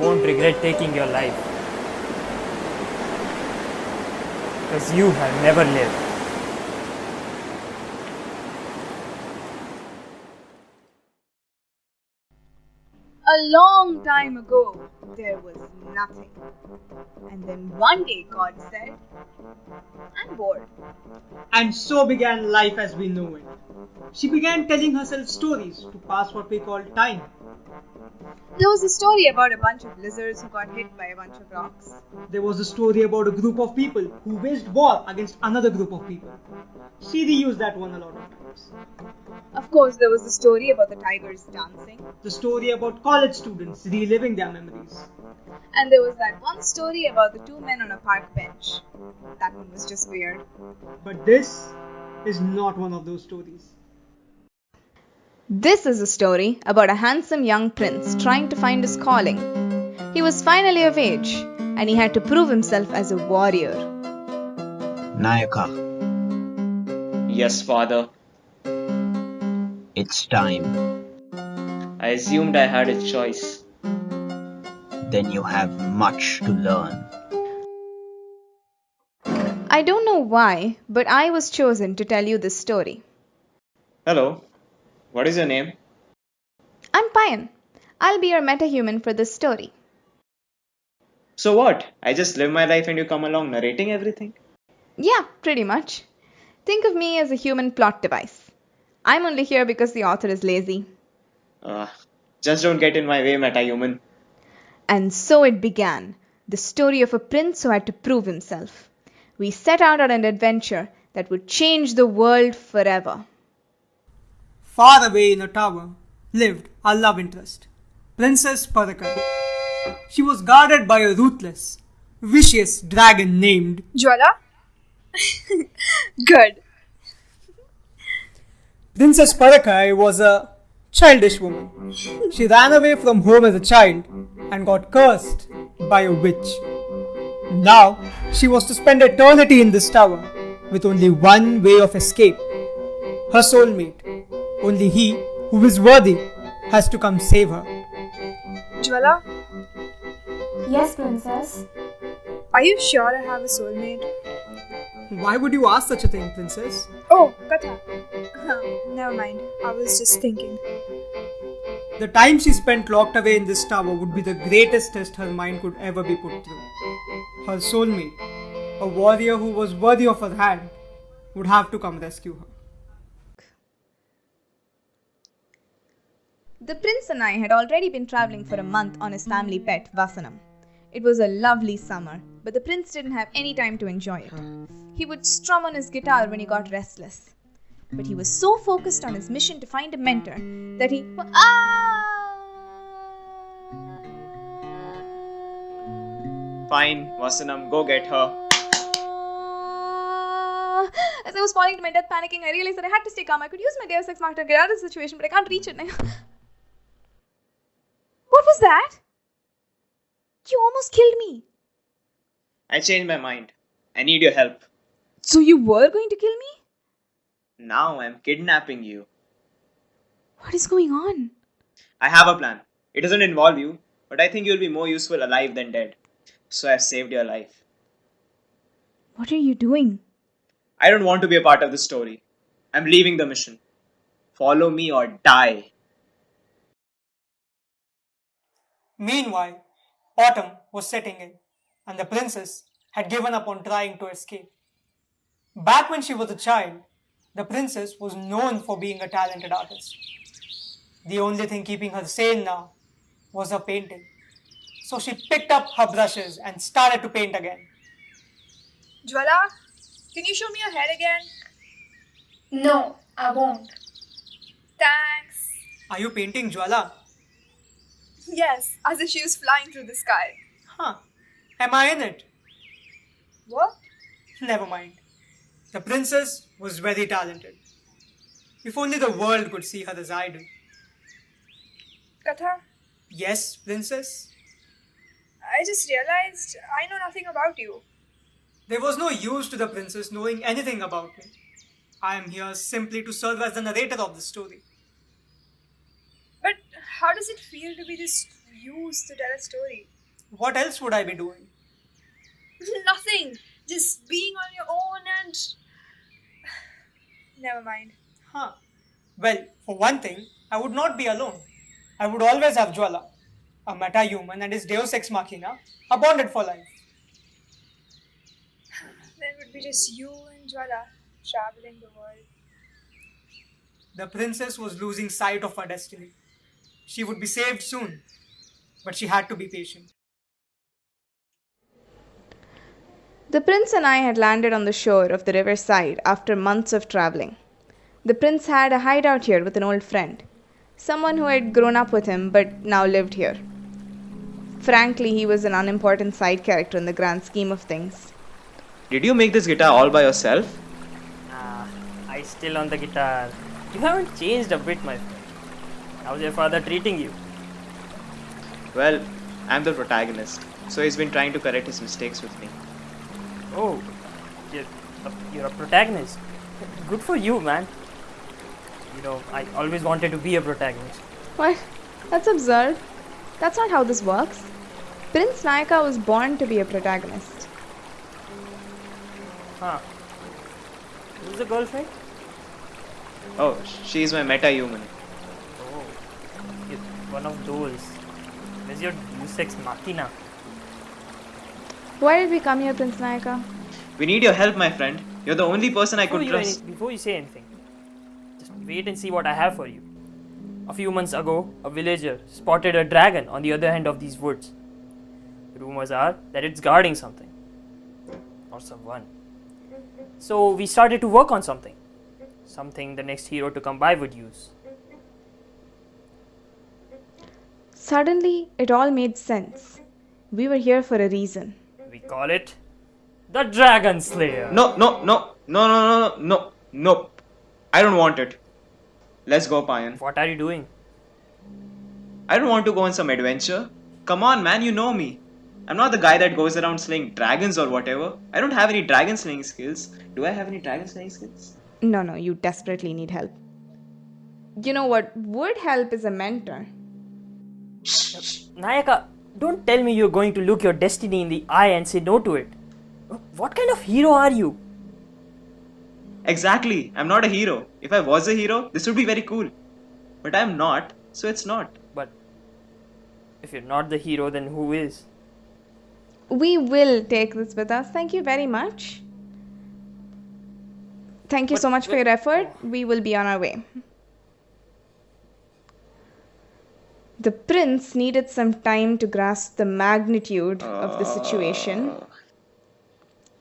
won't regret taking your life. Because you have never lived. A long time ago, there was nothing. And then one day God said, I'm bored. And so began life as we know it. She began telling herself stories to pass what we call time. There was a story about a bunch of lizards who got hit by a bunch of rocks. There was a story about a group of people who waged war against another group of people. She reused that one a lot of times. Of course, there was the story about the tigers dancing. The story about college students reliving their memories. And there was that one story about the two men on a park bench. That one was just weird. But this is not one of those stories. This is a story about a handsome young prince trying to find his calling. He was finally of age and he had to prove himself as a warrior. Nayaka, Yes, father. it's time. I assumed I had a choice. Then you have much to learn. I don't know why, but I was chosen to tell you this story. Hello. What is your name? I'm Payan. I'll be your metahuman for this story. So what? I just live my life and you come along narrating everything? Yeah, pretty much. Think of me as a human plot device. I'm only here because the author is lazy. Just don't get in my way, metahuman. And so it began, the story of a prince who had to prove himself. We set out on an adventure that would change the world forever. Far away in a tower lived our love interest, Princess Parakai. She was guarded by a ruthless, vicious dragon named Jwala? Good. Princess Parakai was a childish woman. She ran away from home as a child and got cursed by a witch. Now she was to spend eternity in this tower with only one way of escape. Her soulmate. Only he who is worthy has to come save her. Jwala, Yes, princess. are you sure I have a soulmate? Why would you ask such a thing, princess? Oh, Katha. Never mind. I was just thinking. The time she spent locked away in this tower would be the greatest test her mind could ever be put through. Her soulmate, a warrior who was worthy of her hand, would have to come rescue her. The prince and I had already been traveling for a month on his family pet, Vasanam. It was a lovely summer, but the prince didn't have any time to enjoy it. He would strum on his guitar when he got restless. But he was so focused on his mission to find a mentor that he... Fine, Vasanam, go get her. As I was falling to my death, panicking, I realized that I had to stay calm. I could use my Deus Ex Machina to get out of the situation, but I can't reach it now. What was that? You almost killed me. I changed my mind. I need your help. So you were going to kill me? Now I'm kidnapping you. What is going on? I have a plan. It doesn't involve you, but I think you'll be more useful alive than dead. So I've saved your life. What are you doing? I don't want to be a part of this story. I'm leaving the mission. Follow me or die. Meanwhile, autumn was setting in, and the princess had given up on trying to escape. Back when she was a child, the princess was known for being a talented artist. The only thing keeping her sane now was her painting. So she picked up her brushes and started to paint again. Jwala, can you show me your head again? No, I won't. Thanks. Are you painting Jwala? Yes, as if she was flying through the sky. Huh. Am I in it? What? Never mind. The princess was very talented. If only the world could see her as I do. Katha, Yes, princess? I just realized I know nothing about you. There was no use to the princess knowing anything about me. I am here simply to serve as the narrator of the story. But how does it feel to be just used to tell a story? What else would I be doing? Nothing. Just being on your own and... Never mind. Huh. Well, for one thing, I would not be alone. I would always have Jwala, a meta-human and his Deus Ex Machina, are bonded for life. Then it would be just you and Jwala traveling the world. The princess was losing sight of her destiny. She would be saved soon, but she had to be patient. The prince and I had landed on the shore of the riverside after months of traveling. The prince had a hideout here with an old friend, someone who had grown up with him but now lived here. Frankly, he was an unimportant side character in the grand scheme of things. Did you make this guitar all by yourself? I still on the guitar. You haven't changed a bit, my friend. How's your father treating you? Well, I'm the protagonist, so he's been trying to correct his mistakes with me. Oh, you're a protagonist. Good for you, man. You know, I always wanted to be a protagonist. What? That's absurd. That's not how this works. Prince Nayaka was born to be a protagonist. Huh. Who's the girlfriend? Oh, she's my meta-human. Oh, you're one of those. Where's your Deus Ex Machina? Why did we come here, Prince Nayaka? We need your help, my friend. You're the only person I could trust. Before you say anything, just wait and see what I have for you. A few months ago, a villager spotted a dragon on the other end of these woods. Rumors are that it's guarding something. Or someone. So we started to work on something. Something the next hero to come by would use. Suddenly, it all made sense. We were here for a reason. We call it the Dragon Slayer. No. I don't want it. Let's go, Payan. What are you doing? I don't want to go on some adventure. Come on, man, you know me. I'm not the guy that goes around slaying dragons or whatever. I don't have any dragon slaying skills. Do I have any dragon slaying skills? No, you desperately need help. You know what would help is a mentor. Nayaka, don't tell me you're going to look your destiny in the eye and say no to it. What kind of hero are you? Exactly. I'm not a hero. If I was a hero, this would be very cool. But I'm not, so it's not. But if you're not the hero, then who is? We will take this with us. Thank you very much. Thank you so much for your effort. We will be on our way. The prince needed some time to grasp the magnitude of the situation.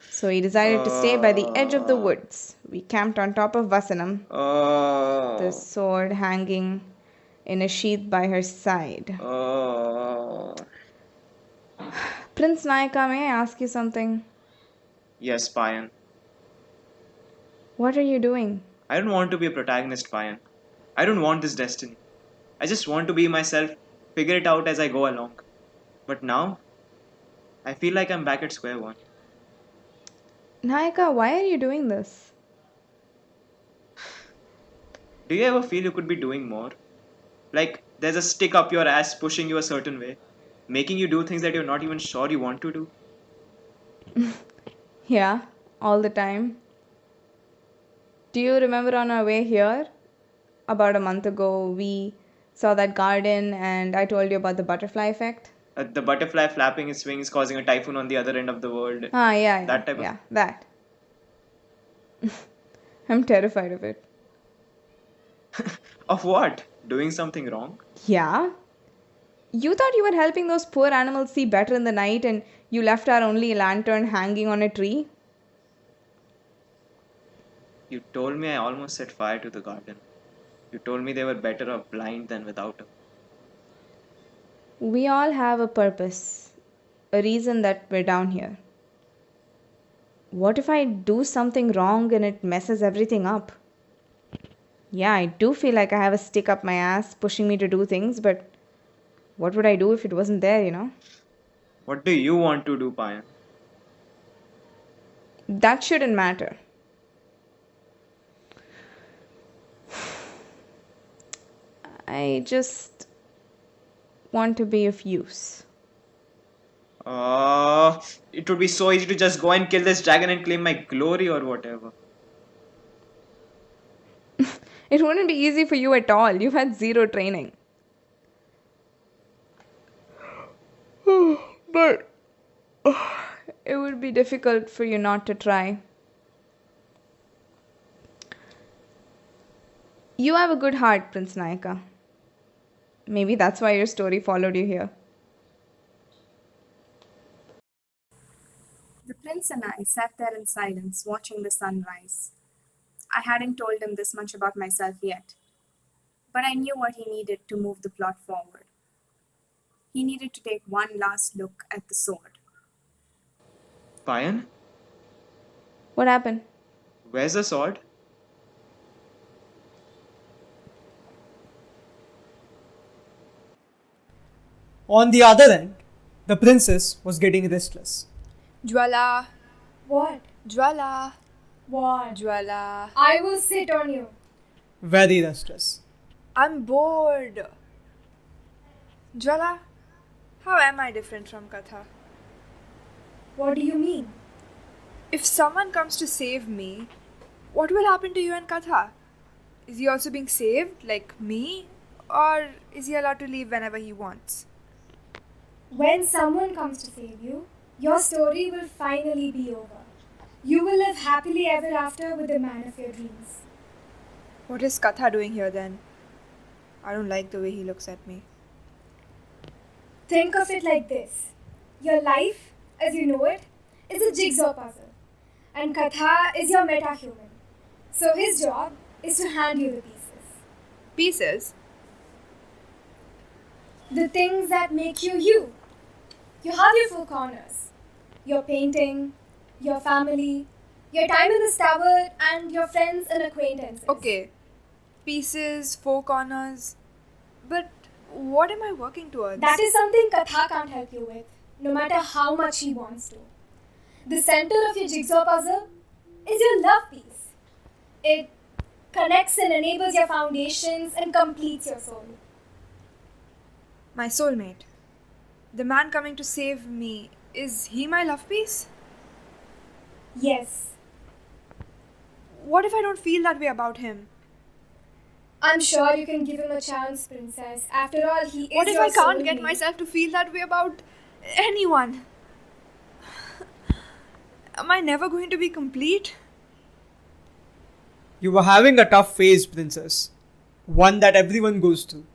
So he decided to stay by the edge of the woods. We camped on top of Vasanam, the sword hanging in a sheath by her side. Prince Nayaka, may I ask you something? Yes, Payan. What are you doing? I don't want to be a protagonist, Payan. I don't want this destiny. I just want to be myself, figure it out as I go along. But now, I feel like I'm back at square one. Nayaka, why are you doing this? Do you ever feel you could be doing more? Like, there's a stick up your ass pushing you a certain way, making you do things that you're not even sure you want to do? Yeah, all the time. Do you remember on our way here? About a month ago, we saw that garden and I told you about the butterfly effect. The butterfly flapping its wings causing a typhoon on the other end of the world. Yeah. That type of... Yeah, that. I'm terrified of it. Of what? Doing something wrong? Yeah. You thought you were helping those poor animals see better in the night and you left our only lantern hanging on a tree? You told me I almost set fire to the garden. You told me they were better off blind than without her. We all have a purpose, a reason that we're down here. What if I do something wrong and it messes everything up? Yeah, I do feel like I have a stick up my ass pushing me to do things, but what would I do if it wasn't there, you know? What do you want to do, Payan? That shouldn't matter. I just want to be of use. It would be so easy to just go and kill this dragon and claim my glory or whatever. It wouldn't be easy for you at all. You've had zero training. But it would be difficult for you not to try. You have a good heart, Prince Nayaka. Maybe that's why your story followed you here. The prince and I sat there in silence, watching the sun rise. I hadn't told him this much about myself yet, but I knew what he needed to move the plot forward. He needed to take one last look at the sword. Payan, What happened? where's the sword? On the other end, the princess was getting restless. Jwala. What? Jwala. What? Jwala. I will sit on you. Very restless. I'm bored. Jwala, how am I different from Katha? What do you mean? If someone comes to save me, what will happen to you and Katha? Is he also being saved, like me? Or is he allowed to leave whenever he wants? When someone comes to save you, your story will finally be over. You will live happily ever after with the man of your dreams. What is Katha doing here then? I don't like the way he looks at me. Think of it like this. Your life, as you know it, is a jigsaw puzzle. And Katha is your meta-human. So his job is to hand you the pieces. Pieces? The things that make you you. You have your four corners. Your painting, your family, your time in this tower, and your friends and acquaintances. Okay. Pieces, four corners. But what am I working towards? That is something Katha can't help you with, no matter how much he wants to. The center of your jigsaw puzzle is your love piece. It connects and enables your foundations and completes your soul. My soulmate. The man coming to save me, is he my love piece? Yes, What if I don't feel that way about him? I'm sure you can give him a chance, princess. After all, he is What if your I can't get soulmate. myself to feel that way about anyone? Am I never going to be complete? You were having a tough phase, princess. One that everyone goes through.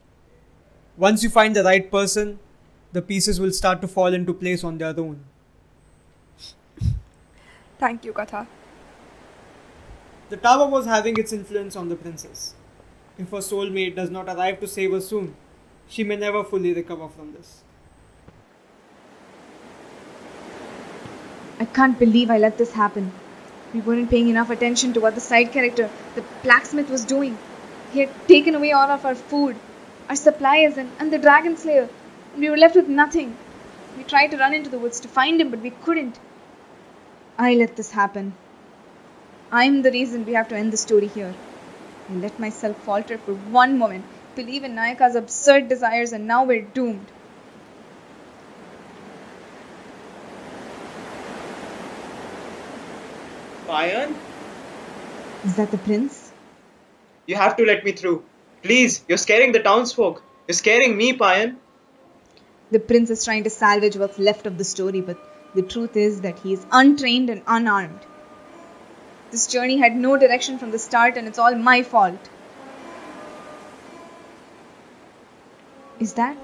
Once you find the right person, the pieces will start to fall into place on their own. Thank you, Katha. The tower was having its influence on the princess. If her soulmate does not arrive to save her soon, she may never fully recover from this. I can't believe I let this happen. We weren't paying enough attention to what the side character, the blacksmith, was doing. He had taken away all of our food, our supplies, and the dragon slayer, and we were left with nothing. We tried to run into the woods to find him, but we couldn't. I let this happen. I'm the reason we have to end the story here. I let myself falter for one moment, believe in Nayaka's absurd desires, and now we're doomed. Payan? Is that the prince? You have to let me through. Please, you're scaring the townsfolk. You're scaring me, Payan. The prince is trying to salvage what's left of the story, but the truth is that he is untrained and unarmed. This journey had no direction from the start, and it's all my fault. Is that?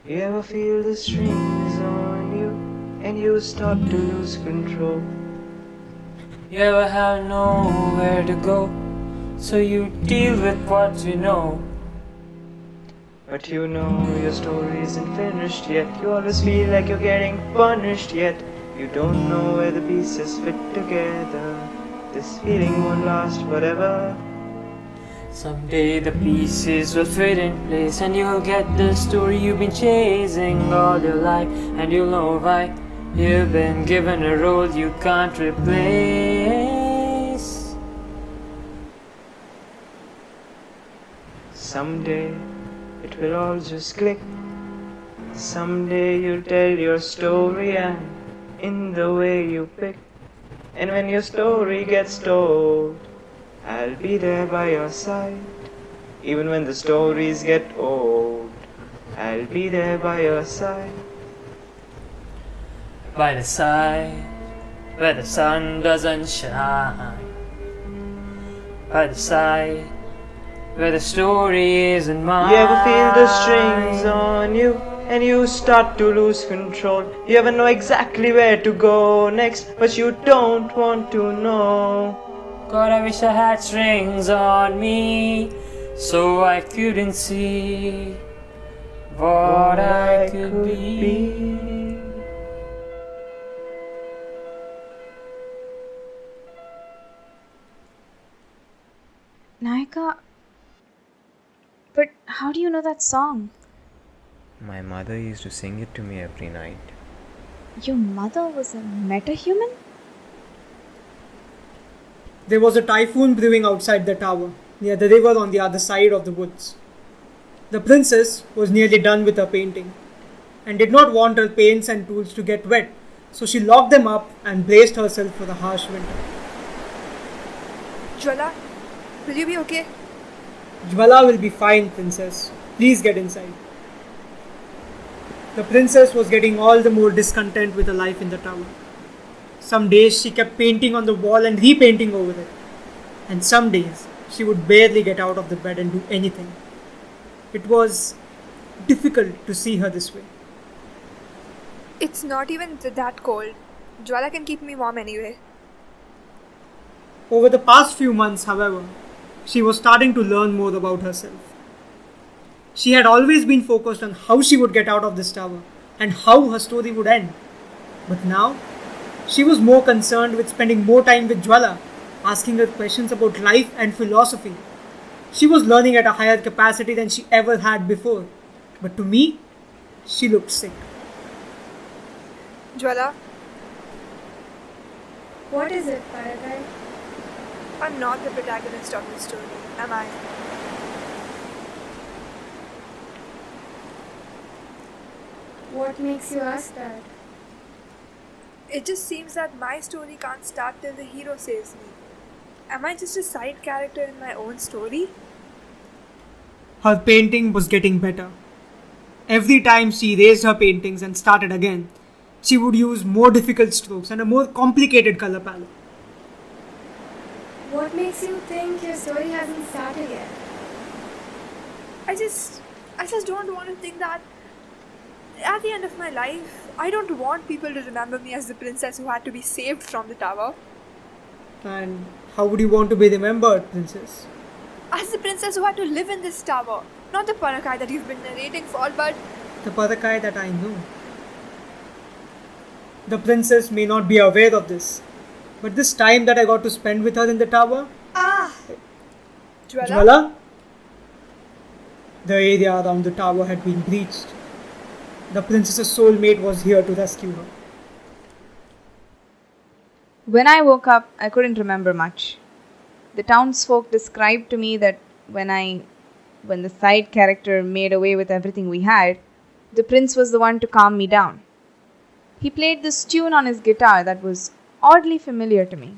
You ever feel the strings on you and you start to lose control? You ever have nowhere to go, so you deal with what you know. But you know your story isn't finished yet. You always feel like you're getting punished yet. You don't know where the pieces fit together. This feeling won't last forever. Someday the pieces will fit in place, and you'll get the story you've been chasing all your life, and you'll know why you've been given a role you can't replace. Someday it will all just click. Someday you'll tell your story and in the way you pick. And when your story gets told, I'll be there by your side. Even when the stories get old, I'll be there by your side. By the side where the sun doesn't shine. By the side where the story isn't mine. You ever feel the strings on you and you start to lose control? You ever know exactly where to go next, but you don't want to know? God, I wish I had strings on me so I couldn't see what I could be. Nayaka, but how do you know that song? My mother used to sing it to me every night. Your mother was a metahuman? There was a typhoon brewing outside the tower, near the river on the other side of the woods. The princess was nearly done with her painting, and did not want her paints and tools to get wet, so she locked them up and braced herself for the harsh winter. Jwala, will you be okay? Jwala will be fine, princess. Please get inside. The princess was getting all the more discontent with her life in the tower. Some days she kept painting on the wall and repainting over it, and some days she would barely get out of the bed and do anything. It was difficult to see her this way. It's not even that cold. Jwala can keep me warm anyway. Over the past few months, however, she was starting to learn more about herself. She had always been focused on how she would get out of this tower and how her story would end. But now, she was more concerned with spending more time with Jwala, asking her questions about life and philosophy. She was learning at a higher capacity than she ever had before. But to me, she looked sick. Jwala, What is it, Parakai? I'm not the protagonist of this story, am I? What makes you ask that? It just seems that my story can't start till the hero saves me. Am I just a side character in my own story? Her painting was getting better. Every time she erased her paintings and started again, she would use more difficult strokes and a more complicated color palette. What makes you think your story hasn't started yet? I just don't want to think that at the end of my life, I don't want people to remember me as the princess who had to be saved from the tower. And how would you want to be remembered, princess? As the princess who had to live in this tower. Not the Parakai that you've been narrating for, but The Parakai that I know. The princess may not be aware of this, but this time that I got to spend with her in the tower, Jwala? Jwala, the area around the tower had been breached. The princess's soulmate was here to rescue her. When I woke up, I couldn't remember much. The townsfolk described to me that when the side character made away with everything we had, the prince was the one to calm me down. He played this tune on his guitar that was oddly familiar to me.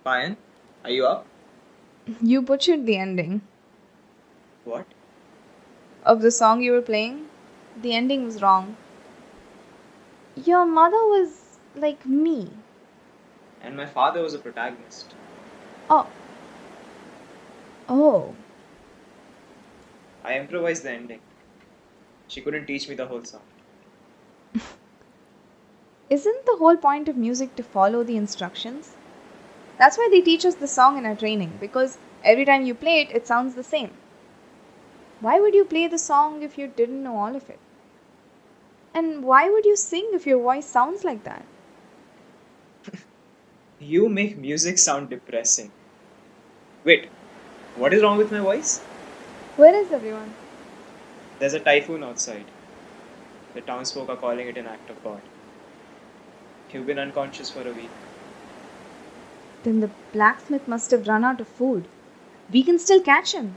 Payan, are you up? You butchered the ending What? of the song you were playing. The ending was wrong. Your mother was like me. And my father was a protagonist. Oh. Oh. I improvised the ending. She couldn't teach me the whole song. Isn't the whole point of music to follow the instructions? That's why they teach us the song in our training, because every time you play it, it sounds the same. Why would you play the song if you didn't know all of it? And why would you sing if your voice sounds like that? You make music sound depressing. Wait, what is wrong with my voice? Where is everyone? There's a typhoon outside. The townsfolk are calling it an act of God. You've been unconscious for a week. Then the blacksmith must have run out of food. We can still catch him.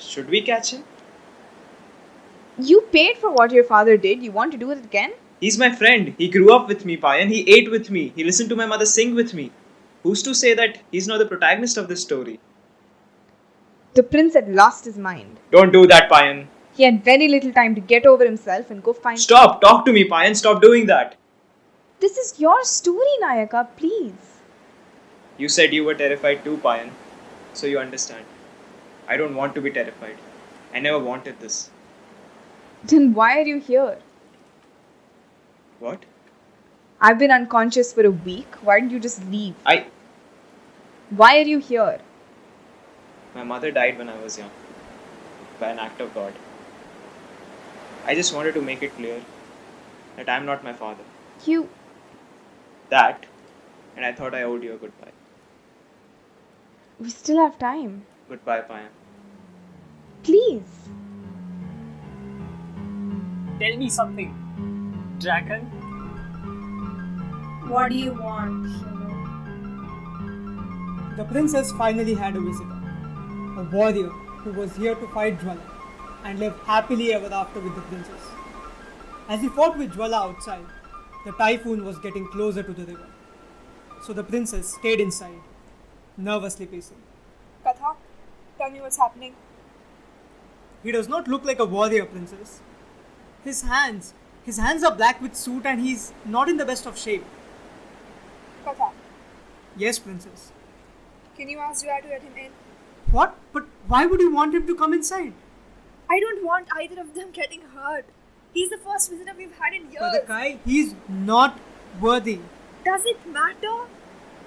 Should we catch him? You paid for what your father did. You want to do it again? He's my friend. He grew up with me, Payan. He ate with me. He listened to my mother sing with me. Who's to say that he's not the protagonist of this story? The prince had lost his mind. Don't do that, Payan. He had very little time to get over himself and go find... Stop! Talk to me, Payan. Stop doing that. This is your story, Nayaka. Please. You said you were terrified too, Payan. So you understand. I don't want to be terrified. I never wanted this. Then why are you here? What? I've been unconscious for a week. Why didn't you just leave? I... Why are you here? My mother died when I was young. By an act of God. I just wanted to make it clear that I'm not my father. You... That, and I thought I owed you a goodbye. We still have time. Goodbye, Payan. Please. Tell me something, dragon. What do you want? The princess finally had a visitor, a warrior who was here to fight Jwala and live happily ever after with the princess. As he fought with Jwala outside, the typhoon was getting closer to the river. So the princess stayed inside, nervously pacing. Katha, tell me what's happening. He does not look like a warrior, princess. His hands are black with soot and he's not in the best of shape. Katha, Yes, princess. can you ask Jwala to let him in? What? But why would you want him to come inside? I don't want either of them getting hurt. He's the first visitor we've had in years. Parakai, he's not worthy. Does it matter?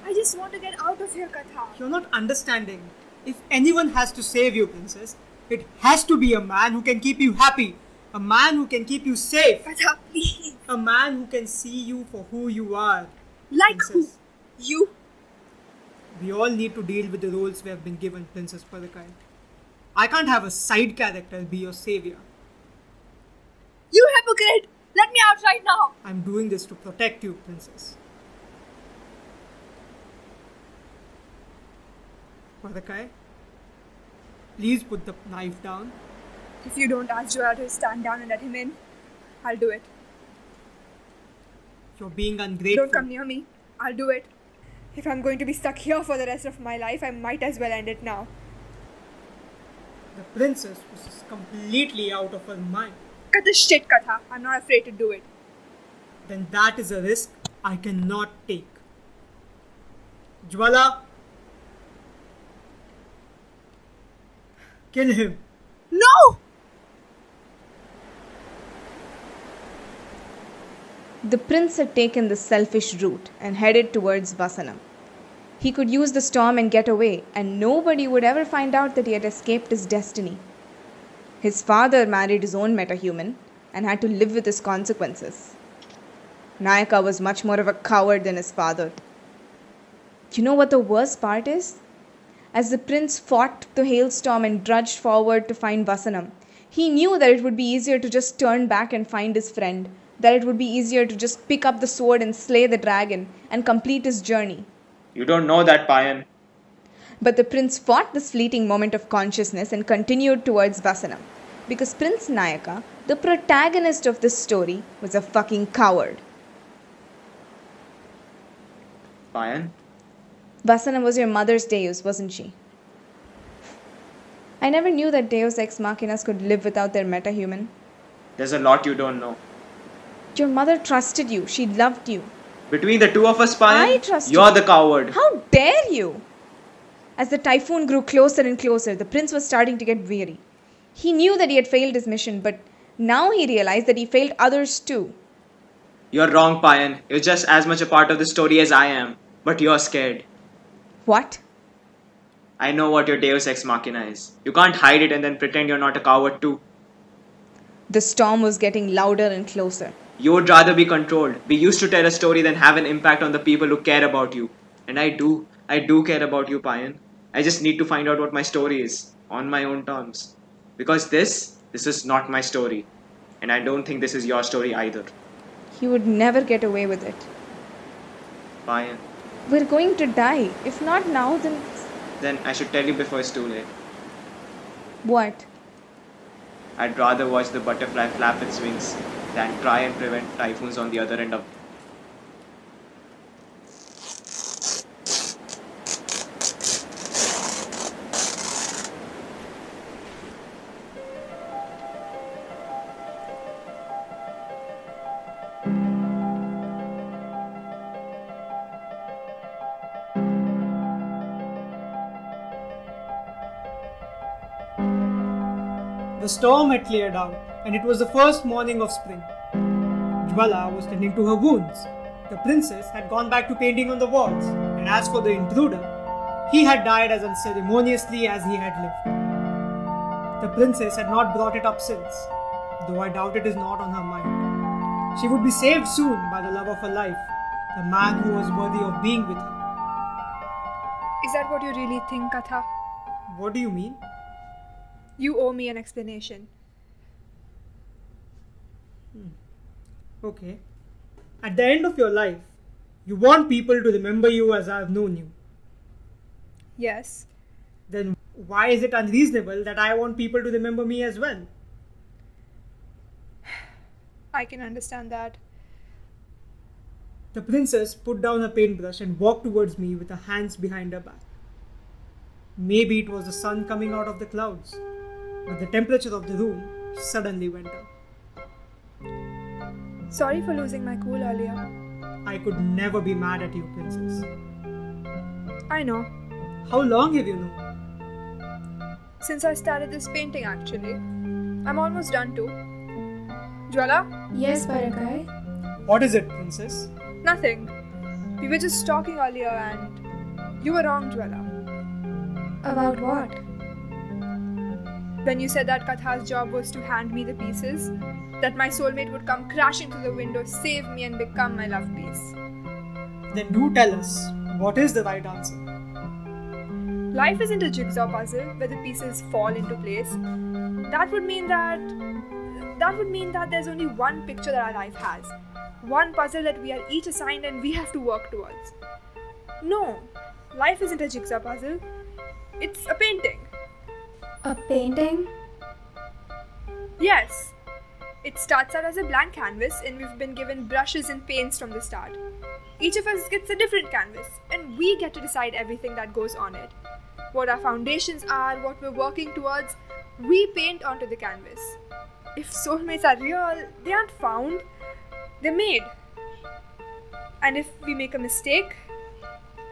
I just want to get out of here, Katha. You're not understanding. If anyone has to save you, princess, it has to be a man who can keep you happy. A man who can keep you safe. Katha, please. A man who can see you for who you are. Like Princess. who? You? We all need to deal with the roles we have been given, Princess Parakai. I can't have a side character be your savior. You hypocrite! Let me out right now! I'm doing this to protect you, princess. Parakai, please put the knife down. If you don't ask Jwala to stand down and let him in, I'll do it. You're being ungrateful. Don't come near me. I'll do it. If I'm going to be stuck here for the rest of my life, I might as well end it now. The princess was completely out of her mind. Cut the shit, Katha. I'm not afraid to do it. Then that is a risk I cannot take. Jwala, kill him. No! The prince had taken the selfish route and headed towards Vasanam. He could use the storm and get away, and nobody would ever find out that he had escaped his destiny. His father married his own metahuman and had to live with his consequences. Nayaka was much more of a coward than his father. You know what the worst part is? As the prince fought the hailstorm and trudged forward to find Vasanam, he knew that it would be easier to just turn back and find his friend, that it would be easier to just pick up the sword and slay the dragon and complete his journey. You don't know that, Payan. But the prince fought this fleeting moment of consciousness and continued towards Vasanam, because Prince Nayaka, the protagonist of this story, was a fucking coward. Payan? Vasanam was your mother's Deus, wasn't she? I never knew that Deus Ex Machinas could live without their metahuman. There's a lot you don't know. Your mother trusted you. She loved you. Between the two of us, Payan, I trust you're you. the coward. How dare you? As the typhoon grew closer and closer, the prince was starting to get weary. He knew that he had failed his mission, but now he realized that he failed others too. You're wrong, Payan. You're just as much a part of the story as I am. But you're scared. What? I know what your Deus Ex Machina is. You can't hide it and then pretend you're not a coward too. The storm was getting louder and closer. You would rather be controlled, be used to tell a story than have an impact on the people who care about you. And I do care about you, Payan. I just need to find out what my story is, on my own terms. Because this is not my story. And I don't think this is your story either. You would never get away with it. Payan. We're going to die. If not now, then... Then I should tell you before it's too late. What? I'd rather watch the butterfly flap its wings than try and prevent typhoons on the other end of. The storm had cleared out, and it was the first morning of spring. Jwala was tending to her wounds. The princess had gone back to painting on the walls, and as for the intruder, he had died as unceremoniously as he had lived. The princess had not brought it up since, though I doubt it is not on her mind. She would be saved soon by the love of her life, the man who was worthy of being with her. Is that what you really think, Katha? What do you mean? You owe me an explanation. Okay. At the end of your life, you want people to remember you as I have known you. Yes. Then why is it unreasonable that I want people to remember me as well? I can understand that. The princess put down her paintbrush and walked towards me with her hands behind her back. Maybe it was the sun coming out of the clouds, but the temperature of the room suddenly went up. Sorry for losing my cool earlier. I could never be mad at you, princess. I know. How long have you known? Since I started this painting, actually. I'm almost done too. Jwala? Yes, Parakai. What is it, princess? Nothing. We were just talking earlier and you were wrong, Jwala. About what? When you said that Katha's job was to hand me the pieces, that my soulmate would come crashing through the window, save me and become my love piece. Then do tell us, what is the right answer? Life isn't a jigsaw puzzle where the pieces fall into place. That would mean that there's only one picture that our life has. One puzzle that we are each assigned and we have to work towards. No, life isn't a jigsaw puzzle. It's a painting. A painting? Yes. It starts out as a blank canvas and we've been given brushes and paints from the start. Each of us gets a different canvas and we get to decide everything that goes on it. What our foundations are, what we're working towards, we paint onto the canvas. If soulmates are real, they aren't found, they're made. And if we make a mistake,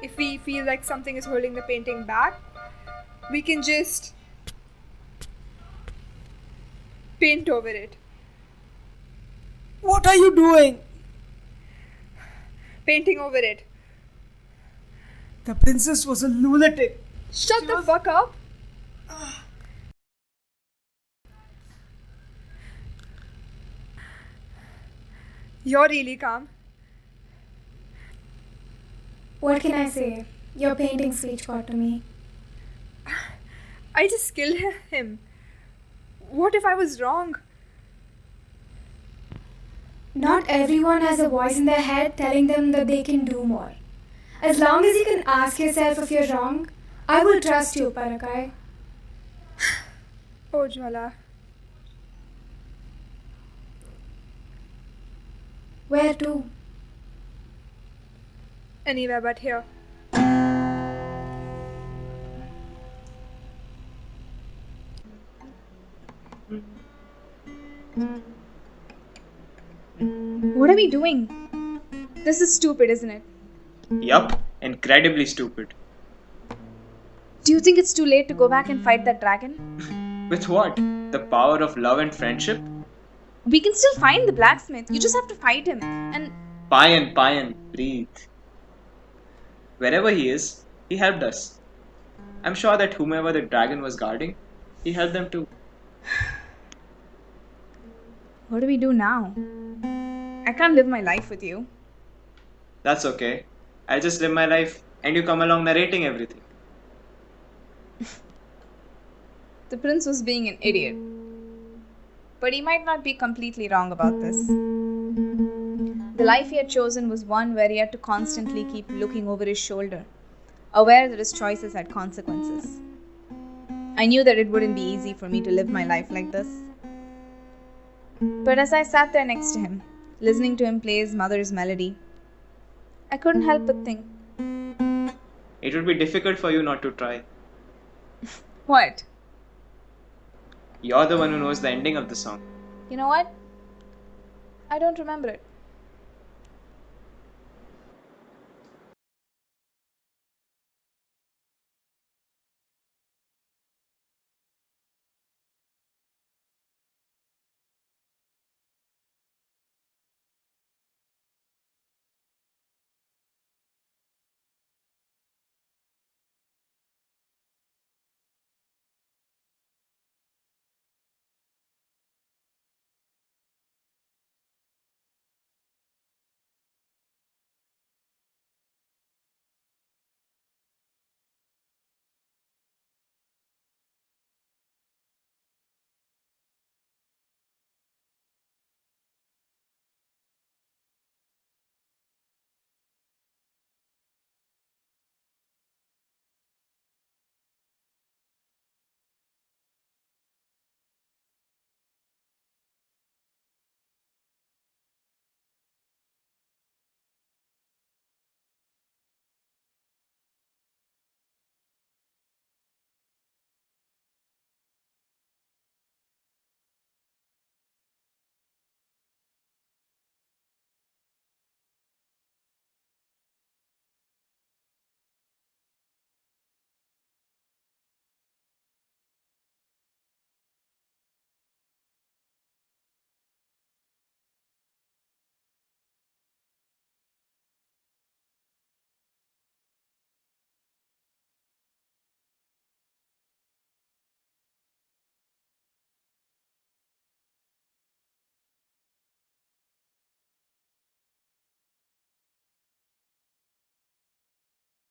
if we feel like something is holding the painting back, we can just paint over it. What are you doing? Painting over it. The princess was a lunatic. Shut the fuck up! You're really calm. What can I say? Your painting speech got to me. I just killed him. What if I was wrong? Not everyone has a voice in their head telling them that they can do more. As long as you can ask yourself if you're wrong, I will trust you, Parakai. Oh, Jwala. Where to? Anywhere but here. What are we doing? This is stupid, isn't it? Yup, incredibly stupid. Do you think it's too late to go back and fight that dragon? With what? The power of love and friendship? We can still find the blacksmith. You just have to fight him. And Payan, breathe. Wherever he is, he helped us. I'm sure that whomever the dragon was guarding, he helped them too. what do we do now? I can't live my life with you. That's okay. I'll just live my life and you come along narrating everything. The prince was being an idiot. But he might not be completely wrong about this. The life he had chosen was one where he had to constantly keep looking over his shoulder, aware that his choices had consequences. I knew that it wouldn't be easy for me to live my life like this. But as I sat there next to him, listening to him play his mother's melody, I couldn't help but think, It would be difficult for you not to try. what? You're the one who knows the ending of the song. You know what? I don't remember it.